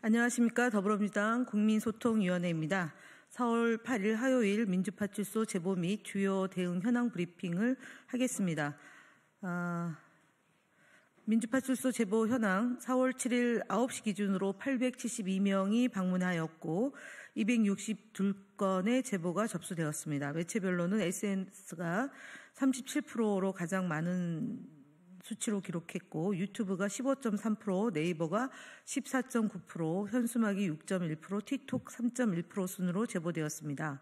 안녕하십니까. 더불어민주당 국민소통위원회입니다. 4월 8일 화요일 민주파출소 제보 및 주요 대응 현황 브리핑을 하겠습니다. 민주파출소 제보 현황 4월 7일 9시 기준으로 872명이 방문하였고 262건의 제보가 접수되었습니다. 매체별로는 SNS가 37%로 가장 많은 수치로 기록했고 유튜브가 15.3%, 네이버가 14.9%, 현수막이 6.1%, 틱톡 3.1% 순으로 제보되었습니다.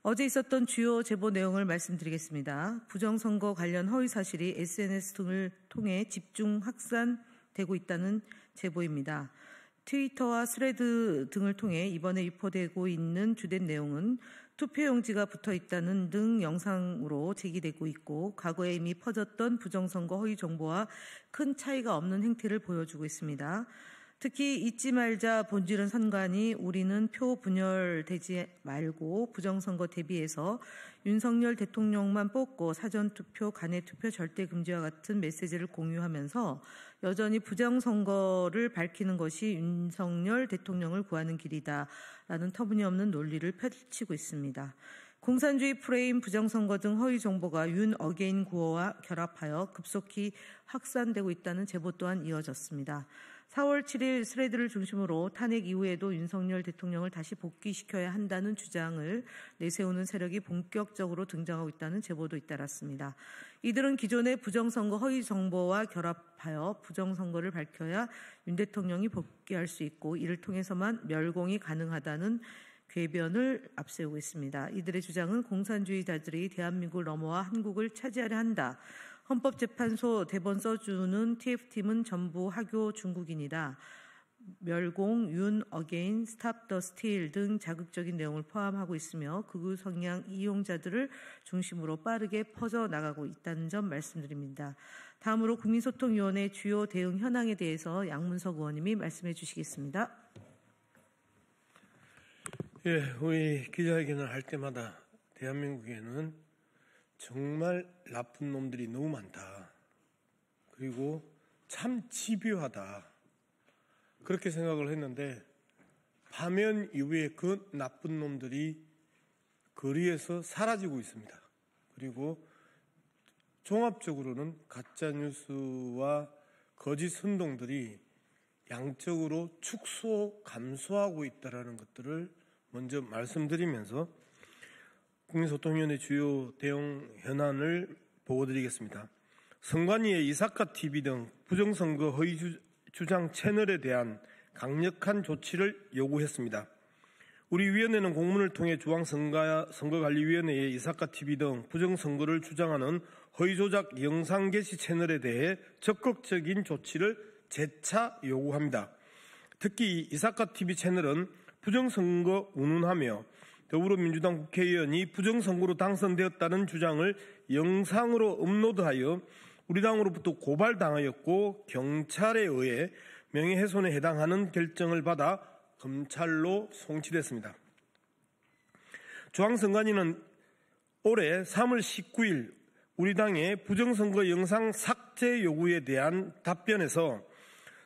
어제 있었던 주요 제보 내용을 말씀드리겠습니다. 부정선거 관련 허위 사실이 SNS 등을 통해 집중 확산되고 있다는 제보입니다. 트위터와 스레드 등을 통해 이번에 유포되고 있는 주된 내용은 투표용지가 붙어있다는 등 영상으로 제기되고 있고 과거에 이미 퍼졌던 부정선거 허위 정보와 큰 차이가 없는 행태를 보여주고 있습니다. 특히 잊지 말자 본질은 선관위 우리는 표 분열되지 말고 부정선거 대비해서 윤석열 대통령만 뽑고 사전투표, 간회투표 절대 금지와 같은 메시지를 공유하면서 여전히 부정선거를 밝히는 것이 윤석열 대통령을 구하는 길이다라는 터무니없는 논리를 펼치고 있습니다. 공산주의 프레임, 부정선거 등 허위 정보가 윤 어게인 구호와 결합하여 급속히 확산되고 있다는 제보 또한 이어졌습니다. 4월 7일 스레드를 중심으로 탄핵 이후에도 윤석열 대통령을 다시 복귀시켜야 한다는 주장을 내세우는 세력이 본격적으로 등장하고 있다는 제보도 잇따랐습니다. 이들은 기존의 부정선거 허위 정보와 결합하여 부정선거를 밝혀야 윤 대통령이 복귀할 수 있고 이를 통해서만 멸공이 가능하다는 궤변을 앞세우고 있습니다. 이들의 주장은 공산주의자들이 대한민국을 넘어와 한국을 차지하려 한다. 헌법재판소 대본 써주는 TF팀은 전부 하교 중국인이다. 멸공, 윤, 어게인, 스탑 더 스틸 등 자극적인 내용을 포함하고 있으며 극우 성향 이용자들을 중심으로 빠르게 퍼져나가고 있다는 점 말씀드립니다. 다음으로 국민소통위원회 주요 대응 현황에 대해서 양문석 의원님이 말씀해 주시겠습니다. 예, 우리 기자회견을 할 때마다 대한민국에는 정말 나쁜 놈들이 너무 많다. 그리고 참 집요하다. 그렇게 생각을 했는데 파면 이후에 그 나쁜 놈들이 거리에서 사라지고 있습니다. 그리고 종합적으로는 가짜뉴스와 거짓 선동들이 양적으로 축소, 감소하고 있다는 것들을 먼저 말씀드리면서 국민소통위원회 주요 대응 현안을 보고드리겠습니다. 선관위의 이사카TV 등 부정선거 허위 주장 채널에 대한 강력한 조치를 요구했습니다. 우리 위원회는 공문을 통해 중앙선거관리위원회의 이사카TV 등 부정선거를 주장하는 허위 조작 영상 게시 채널에 대해 적극적인 조치를 재차 요구합니다. 특히 이사카TV 채널은 부정선거 운운하며 더불어민주당 국회의원이 부정선거로 당선되었다는 주장을 영상으로 업로드하여 우리 당으로부터 고발당하였고 경찰에 의해 명예훼손에 해당하는 결정을 받아 검찰로 송치됐습니다. 중앙선관위는 올해 3월 19일 우리 당의 부정선거 영상 삭제 요구에 대한 답변에서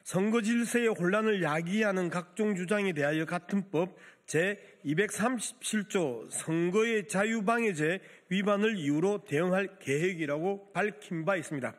선거 질서의 혼란을 야기하는 각종 주장에 대하여 같은 법 제237조 선거의 자유방해죄 위반을 이유로 대응할 계획이라고 밝힌 바 있습니다.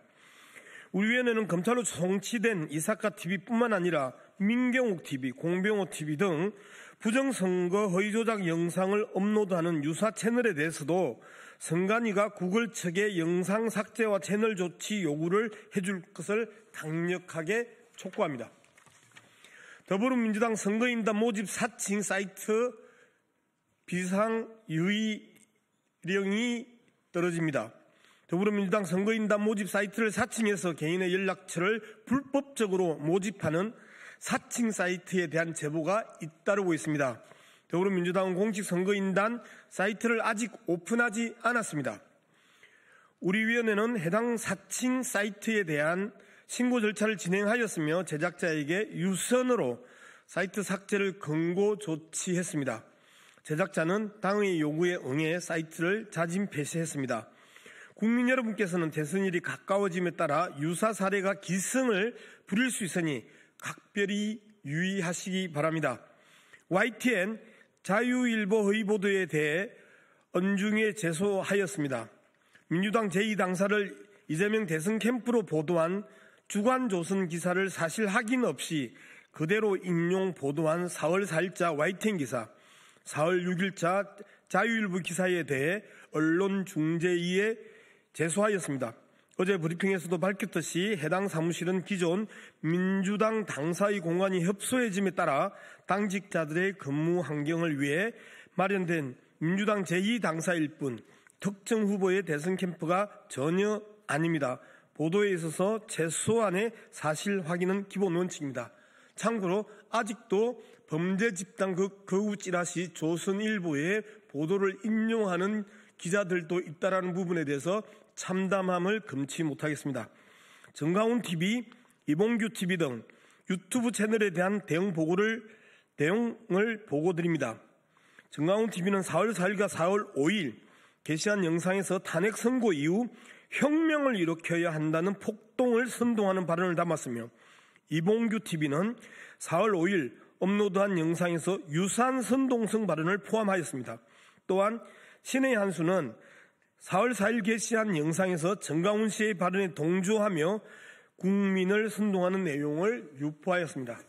우리 위원회는 검찰로 송치된 이사카TV뿐만 아니라 민경욱TV, 공병호TV 등 부정선거 허위조작 영상을 업로드하는 유사 채널에 대해서도 선관위가 구글 측에 영상 삭제와 채널 조치 요구를 해줄 것을 강력하게 촉구합니다. 더불어민주당 선거인단 모집 사칭 사이트 비상유의령이 떨어집니다. 더불어민주당 선거인단 모집 사이트를 사칭해서 개인의 연락처를 불법적으로 모집하는 사칭 사이트에 대한 제보가 잇따르고 있습니다. 더불어민주당은 공식 선거인단 사이트를 아직 오픈하지 않았습니다. 우리 위원회는 해당 사칭 사이트에 대한 신고 절차를 진행하였으며 제작자에게 유선으로 사이트 삭제를 권고 조치했습니다. 제작자는 당의 요구에 응해 사이트를 자진 폐쇄했습니다. 국민 여러분께서는 대선일이 가까워짐에 따라 유사 사례가 기승을 부릴 수 있으니 각별히 유의하시기 바랍니다. YTN 자유일보 허위 보도에 대해 언중에 제소하였습니다. 민주당 제2당사를 이재명 대선 캠프로 보도한 주간조선 기사를 사실 확인 없이 그대로 인용 보도한 4월 4일자 YTN 기사, 4월 6일자 자유일보 기사에 대해 언론중재위에 제소하였습니다. 어제 브리핑에서도 밝혔듯이 해당 사무실은 기존 민주당 당사의 공간이 협소해짐에 따라 당직자들의 근무 환경을 위해 마련된 민주당 제2당사일 뿐 특정 후보의 대선 캠프가 전혀 아닙니다. 보도에 있어서 최소한의 사실 확인은 기본 원칙입니다. 참고로 아직도 범죄 집단 거부 찌라시 조선일보의 보도를 인용하는 기자들도 있다는 부분에 대해서 참담함을 금치 못하겠습니다. 정가훈 TV, 이봉규 TV 등 유튜브 채널에 대한 대응을 보고드립니다. 정가훈 TV는 4월 4일과 4월 5일 게시한 영상에서 탄핵 선고 이후 혁명을 일으켜야 한다는 폭동을 선동하는 발언을 담았으며 이봉규 TV는 4월 5일 업로드한 영상에서 유사한 선동성 발언을 포함하였습니다. 또한 신의 한수는 4월 4일 게시한 영상에서 정가훈 씨의 발언에 동조하며 국민을 선동하는 내용을 유포하였습니다.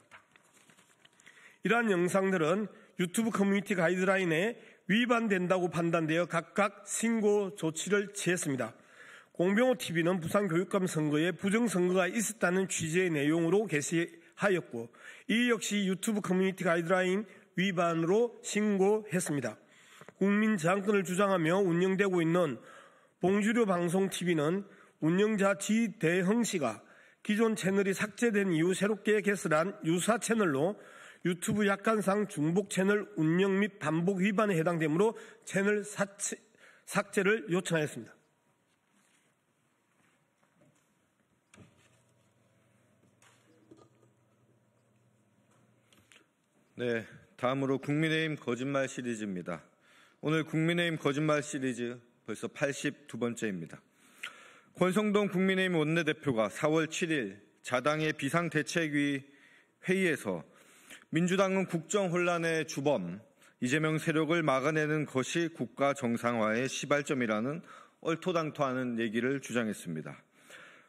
이러한 영상들은 유튜브 커뮤니티 가이드라인에 위반된다고 판단되어 각각 신고 조치를 취했습니다. 공병호 TV는 부산교육감 선거에 부정선거가 있었다는 취지의 내용으로 게시하였고 이 역시 유튜브 커뮤니티 가이드라인 위반으로 신고했습니다. 국민 저항권을 주장하며 운영되고 있는 봉주료 방송 TV는 운영자 지대흥 씨가 기존 채널이 삭제된 이후 새롭게 개설한 유사 채널로 유튜브 약관상 중복 채널 운영 및 반복 위반에 해당되므로 채널 삭제를 요청하였습니다. 네, 다음으로 국민의힘 거짓말 시리즈입니다. 오늘 국민의힘 거짓말 시리즈 벌써 82번째입니다. 권성동 국민의힘 원내대표가 4월 7일 자당의 비상대책위 회의에서 민주당은 국정 혼란의 주범, 이재명 세력을 막아내는 것이 국가 정상화의 시발점이라는 얼토당토하는 얘기를 주장했습니다.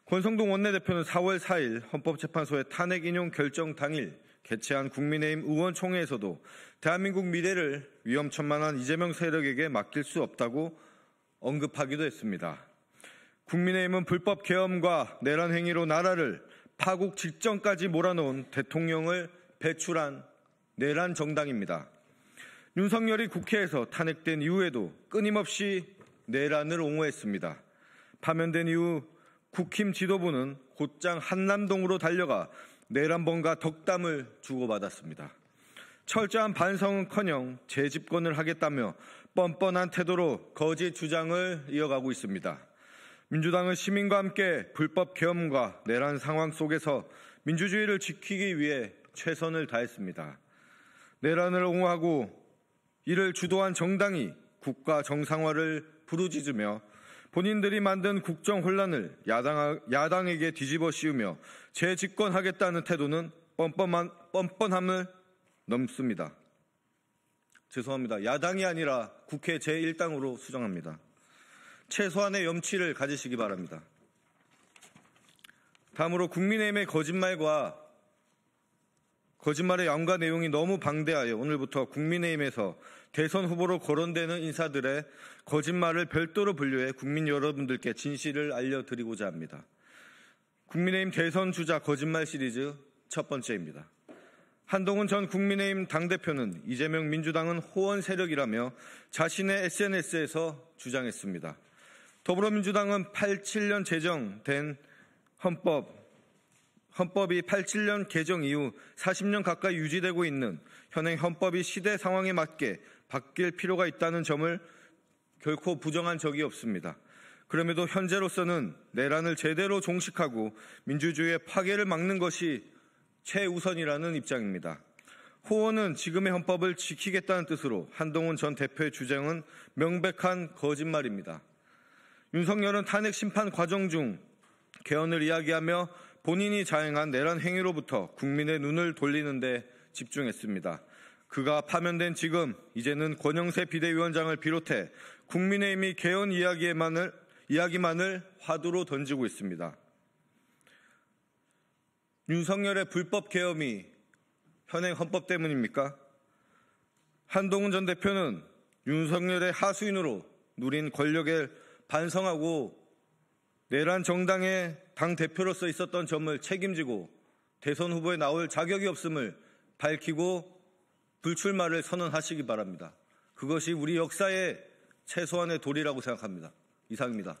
권성동 원내대표는 4월 4일 헌법재판소의 탄핵 인용 결정 당일 개최한 국민의힘 의원총회에서도 대한민국 미래를 위험천만한 이재명 세력에게 맡길 수 없다고 언급하기도 했습니다. 국민의힘은 불법 계엄과 내란 행위로 나라를 파국 직전까지 몰아넣은 대통령을 배출한 내란 정당입니다. 윤석열이 국회에서 탄핵된 이후에도 끊임없이 내란을 옹호했습니다. 파면된 이후 국힘 지도부는 곧장 한남동으로 달려가 내란범과 덕담을 주고받았습니다. 철저한 반성은커녕 재집권을 하겠다며 뻔뻔한 태도로 거짓 주장을 이어가고 있습니다. 민주당은 시민과 함께 불법 계엄과 내란 상황 속에서 민주주의를 지키기 위해 최선을 다했습니다. 내란을 옹호하고 이를 주도한 정당이 국가 정상화를 부르짖으며 본인들이 만든 국정 혼란을 야당에게 뒤집어 씌우며 재집권하겠다는 태도는 뻔뻔함을 넘습니다. 죄송합니다. 야당이 아니라 국회 제1당으로 수정합니다. 최소한의 염치를 가지시기 바랍니다. 다음으로 국민의힘의 거짓말의 양과 내용이 너무 방대하여 오늘부터 국민의힘에서 대선 후보로 거론되는 인사들의 거짓말을 별도로 분류해 국민 여러분들께 진실을 알려드리고자 합니다. 국민의힘 대선 주자 거짓말 시리즈 첫 번째입니다. 한동훈 전 국민의힘 당대표는 이재명 민주당은 호원 세력이라며 자신의 SNS에서 주장했습니다. 더불어민주당은 87년 제정된 헌법이 87년 개정 이후 40년 가까이 유지되고 있는 현행 헌법이 시대 상황에 맞게 바뀔 필요가 있다는 점을 결코 부정한 적이 없습니다. 그럼에도 현재로서는 내란을 제대로 종식하고 민주주의의 파괴를 막는 것이 최우선이라는 입장입니다. 호원은 지금의 헌법을 지키겠다는 뜻으로 한동훈 전 대표의 주장은 명백한 거짓말입니다. 윤석열은 탄핵 심판 과정 중 개헌을 이야기하며 본인이 자행한 내란 행위로부터 국민의 눈을 돌리는 데 집중했습니다. 그가 파면된 지금 이제는 권영세 비대위원장을 비롯해 국민의힘이 개헌 이야기만을 화두로 던지고 있습니다. 윤석열의 불법 계엄이 현행 헌법 때문입니까? 한동훈 전 대표는 윤석열의 하수인으로 누린 권력에 반성하고 내란 정당의 당대표로서 있었던 점을 책임지고 대선 후보에 나올 자격이 없음을 밝히고 불출마를 선언하시기 바랍니다. 그것이 우리 역사의 최소한의 도리라고 생각합니다. 이상입니다.